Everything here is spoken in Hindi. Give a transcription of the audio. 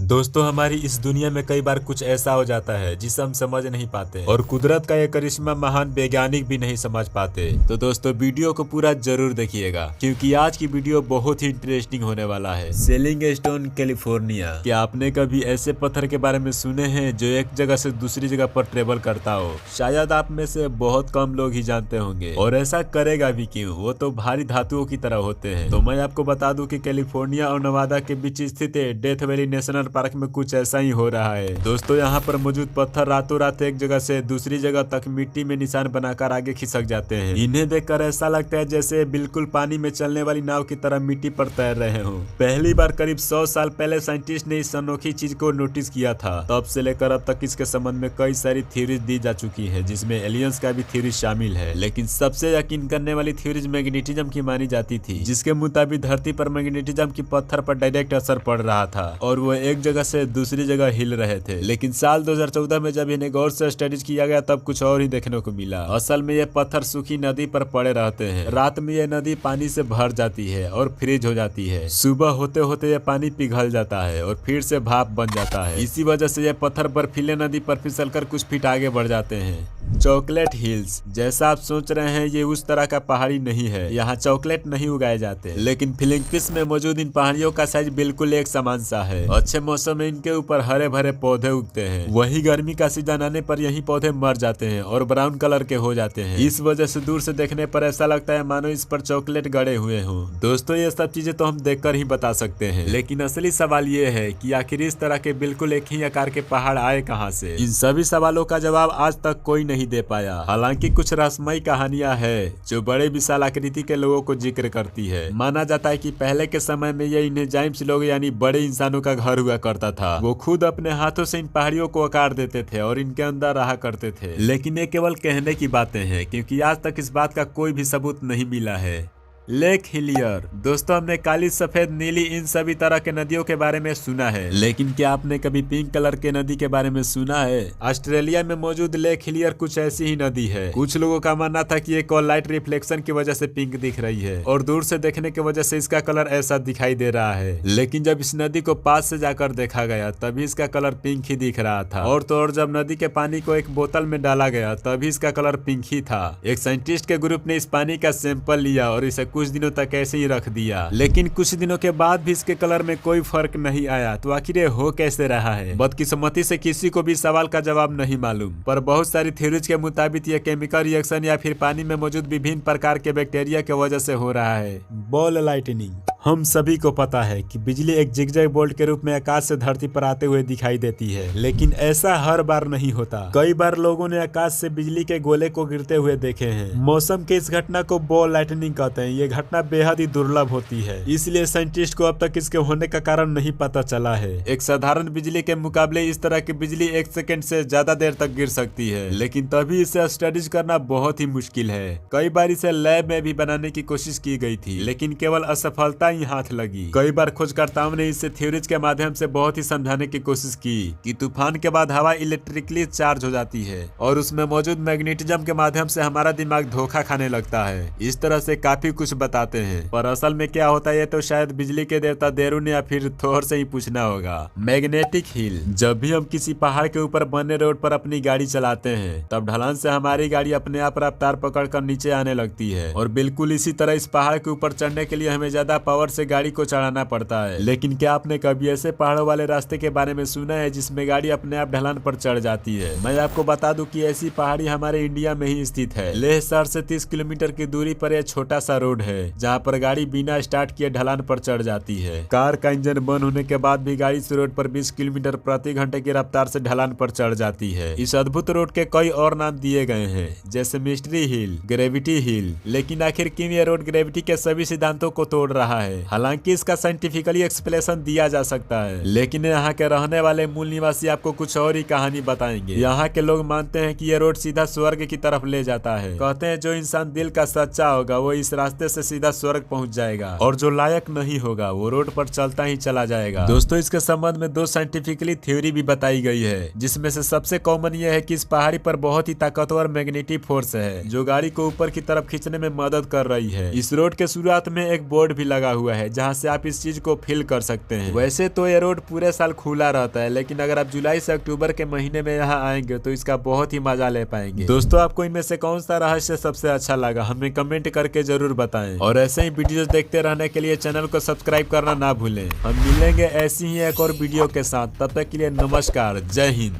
दोस्तों हमारी इस दुनिया में कई बार कुछ ऐसा हो जाता है जिसे हम समझ नहीं पाते और कुदरत का ये करिश्मा महान वैज्ञानिक भी नहीं समझ पाते। तो दोस्तों वीडियो को पूरा जरूर देखिएगा क्योंकि आज की वीडियो बहुत ही इंटरेस्टिंग होने वाला है। Selling stone California. क्या आपने कभी ऐसे पत्थर के बारे में सुने हैं जो एक जगह से दूसरी जगह पर ट्रेवल करता हो? शायद आप में से बहुत कम लोग ही जानते होंगे और ऐसा करेगा भी क्यों, वो तो भारी धातुओं की तरह होते हैं। तो मैं आपको बता दूं कि कैलिफोर्निया और नवादा के बीच स्थित डेथ वैली नेशनल पार्क में कुछ ऐसा ही हो रहा है। दोस्तों यहाँ पर मौजूद पत्थर रातों रात एक जगह से दूसरी जगह तक मिट्टी में निशान बनाकर आगे खिसक जाते हैं। इन्हें देखकर ऐसा लगता है जैसे बिल्कुल पानी में चलने वाली नाव की तरह मिट्टी पर तैर रहे हो। पहली बार करीब 100 साल पहले साइंटिस्ट ने इस अनोखी चीज को नोटिस किया था। तब से लेकर अब तक इसके संबंध में कई सारी थ्योरीज दी जा चुकी है जिसमें एलियंस का भी थ्योरी शामिल है। लेकिन सबसे यकीन करने वाली थ्योरीज मैग्नेटिज्म की मानी जाती थी, जिसके मुताबिक धरती पर मैग्नेटिज्म की पत्थर पर डायरेक्ट असर पड़ रहा था और वो एक जगह से दूसरी जगह हिल रहे थे। लेकिन साल 2014 में जब इन्हें गौर से स्टडीज किया गया तब कुछ और ही देखने को मिला। असल में ये पत्थर सूखी नदी पर पड़े रहते हैं। रात में ये नदी पानी से भर जाती है और फ्रीज हो जाती है। सुबह होते होते ये पानी पिघल जाता है और फिर से भाप बन जाता है। इसी वजह से ये पत्थर बर्फीले नदी पर फिसलकर कुछ फीट आगे बढ़ जाते हैं। Chocolate hills. जैसा आप सोच रहे हैं ये उस तरह का पहाड़ी नहीं है। यहाँ चॉकलेट नहीं उगाए जाते, लेकिन फिलीपींस में मौजूद इन पहाड़ियों का साइज बिल्कुल एक समान सा है। अच्छे मौसम में इनके ऊपर हरे भरे पौधे उगते हैं, वही गर्मी का सीजन आने पर यही पौधे मर जाते हैं और ब्राउन कलर के हो जाते हैं। इस वजह से दूर से देखने पर ऐसा लगता है मानो इस पर चॉकलेट गड़े हुए हों। दोस्तों ये सब चीजें तो हम देखकर ही बता सकते हैं, लेकिन असली सवाल ये है कि आखिर इस तरह के बिल्कुल एक ही आकार के पहाड़ आए कहाँ से? इन सभी सवालों का जवाब आज तक कोई नहीं दे पाया। हालांकि कुछ रहस्यमयी कहानियां हैं जो बड़े विशाल आकृति के लोगों को जिक्र करती है। माना जाता है कि पहले के समय में ये इन्हें जाइंट्स लोग यानी बड़े इंसानों का घर हुआ करता था। वो खुद अपने हाथों से इन पहाड़ियों को आकार देते थे और इनके अंदर रहा करते थे। लेकिन ये केवल कहने की बातें हैं क्योंकि आज तक इस बात का कोई भी सबूत नहीं मिला है। Lake Hillier. दोस्तों हमने काली, सफेद, नीली इन सभी तरह के नदियों के बारे में सुना है, लेकिन क्या आपने कभी पिंक कलर के नदी के बारे में सुना है? ऑस्ट्रेलिया में मौजूद लेक हिलियर कुछ ऐसी ही नदी है। कुछ लोगों का मानना था कि ये लाइट रिफ्लेक्शन की वजह से पिंक दिख रही है और दूर से देखने की वजह से इसका कलर ऐसा दिखाई दे रहा है। लेकिन जब इस नदी को पास से जाकर देखा गया तभी इसका कलर पिंक ही दिख रहा था। और तो और जब नदी के पानी को एक बोतल में डाला गया तभी इसका कलर पिंक ही था। एक साइंटिस्ट के ग्रुप ने इस पानी का सैंपल लिया और इसे कुछ दिनों तक ऐसे ही रख दिया, लेकिन कुछ दिनों के बाद भी इसके कलर में कोई फर्क नहीं आया। तो आखिर ये हो कैसे रहा है? बदकिस्मती से किसी को भी सवाल का जवाब नहीं मालूम, पर बहुत सारी थ्योरीज के मुताबिक ये केमिकल रिएक्शन या फिर पानी में मौजूद विभिन्न प्रकार के बैक्टीरिया की वजह से हो रहा है। Ball lightning. हम सभी को पता है कि बिजली एक जिगजैग बोल्ट के रूप में आकाश से धरती पर आते हुए दिखाई देती है, लेकिन ऐसा हर बार नहीं होता। कई बार लोगों ने आकाश से बिजली के गोले को गिरते हुए देखे हैं। मौसम के इस घटना को बॉल लाइटनिंग कहते हैं। ये घटना बेहद ही दुर्लभ होती है, इसलिए साइंटिस्ट को अब तक इसके होने का कारण नहीं पता चला है। एक साधारण बिजली के मुकाबले इस तरह की बिजली 1 सेकंड से ज्यादा देर तक गिर सकती है, लेकिन तभी इसे स्टडीज करना बहुत ही मुश्किल है। कई बार इसे लैब में भी बनाने की कोशिश की गई थी, लेकिन केवल असफलता ही हाथ लगी। कई बार खोजकर्ताओं ने इसे थ्योरीज के माध्यम से बहुत ही समझाने की कोशिश की कि तूफान के बाद हवा इलेक्ट्रिकली चार्ज हो जाती है और उसमें मौजूद मैग्नेटिज्म के माध्यम से हमारा दिमाग धोखा खाने लगता है। इस तरह से काफी कुछ बताते हैं, पर असल में क्या होता है तो शायद बिजली के देवता देरुन या फिर थोर से ही पूछना होगा। Magnetic hill. जब भी हम किसी पहाड़ के ऊपर बने रोड पर अपनी गाड़ी चलाते हैं तब ढलान से हमारी गाड़ी अपने आप रफ्तार पकड़कर नीचे आने लगती है और बिल्कुल इसी तरह इस पहाड़ के ऊपर चढ़ने के लिए हमें ज्यादा पावर से गाड़ी को चढ़ाना पड़ता है। लेकिन क्या आपने कभी ऐसे पहाड़ों वाले रास्ते के बारे में सुना है जिसमें गाड़ी अपने आप ढलान पर चढ़ जाती है? मैं आपको बता दूं कि ऐसी पहाड़ी हमारे इंडिया में ही स्थित है। लेह शहर से 30 किलोमीटर की दूरी पर यह छोटा सा रोड है जहाँ पर गाड़ी बिना स्टार्ट किए ढलान पर चढ़ जाती है। कार का इंजन बंद होने के बाद भी गाड़ी इस रोड पर 20 किलोमीटर प्रति घंटे की रफ्तार से ढलान पर चढ़ जाती है। इस अद्भुत रोड के कई और नाम दिए गए हैं जैसे मिस्ट्री हिल, ग्रेविटी हिल। लेकिन आखिर क्यों यह रोड ग्रेविटी के सभी सिद्धांतों को तोड़ रहा है? हालांकि इसका साइंटिफिकली एक्सप्लेनेशन दिया जा सकता है, लेकिन यहाँ के रहने वाले मूल निवासी आपको कुछ और ही कहानी बताएंगे। यहाँ के लोग मानते हैं कि यह रोड सीधा स्वर्ग की तरफ ले जाता है। कहते हैं जो इंसान दिल का सच्चा होगा वो इस रास्ते से सीधा स्वर्ग पहुँच जाएगा और जो लायक नहीं होगा वो रोड पर चलता ही चला जाएगा। दोस्तों इसके संबंध में 2 साइंटिफिकली थ्योरी भी बताई गई है, जिसमें से सबसे कॉमन यह है कि इस पहाड़ी पर बहुत ही ताकतवर मैग्नेटिक फोर्स है जो गाड़ी को ऊपर की तरफ खींचने में मदद कर रही है। इस रोड के शुरुआत में एक बोर्ड भी लगा हुआ है जहाँ से आप इस चीज को फील कर सकते हैं। वैसे तो ये रोड पूरे साल खुला रहता है, लेकिन अगर आप जुलाई से अक्टूबर के महीने में यहाँ आएंगे तो इसका बहुत ही मजा ले पाएंगे। दोस्तों, आपको इनमें से कौन सा रहस्य सबसे अच्छा लगा हमें कमेंट करके जरूर बताएं, और ऐसे ही वीडियो देखते रहने के लिए चैनल को सब्सक्राइब करना ना भूलें। हम मिलेंगे ऐसी ही एक और वीडियो के साथ, तब तक के लिए नमस्कार, जय हिंद।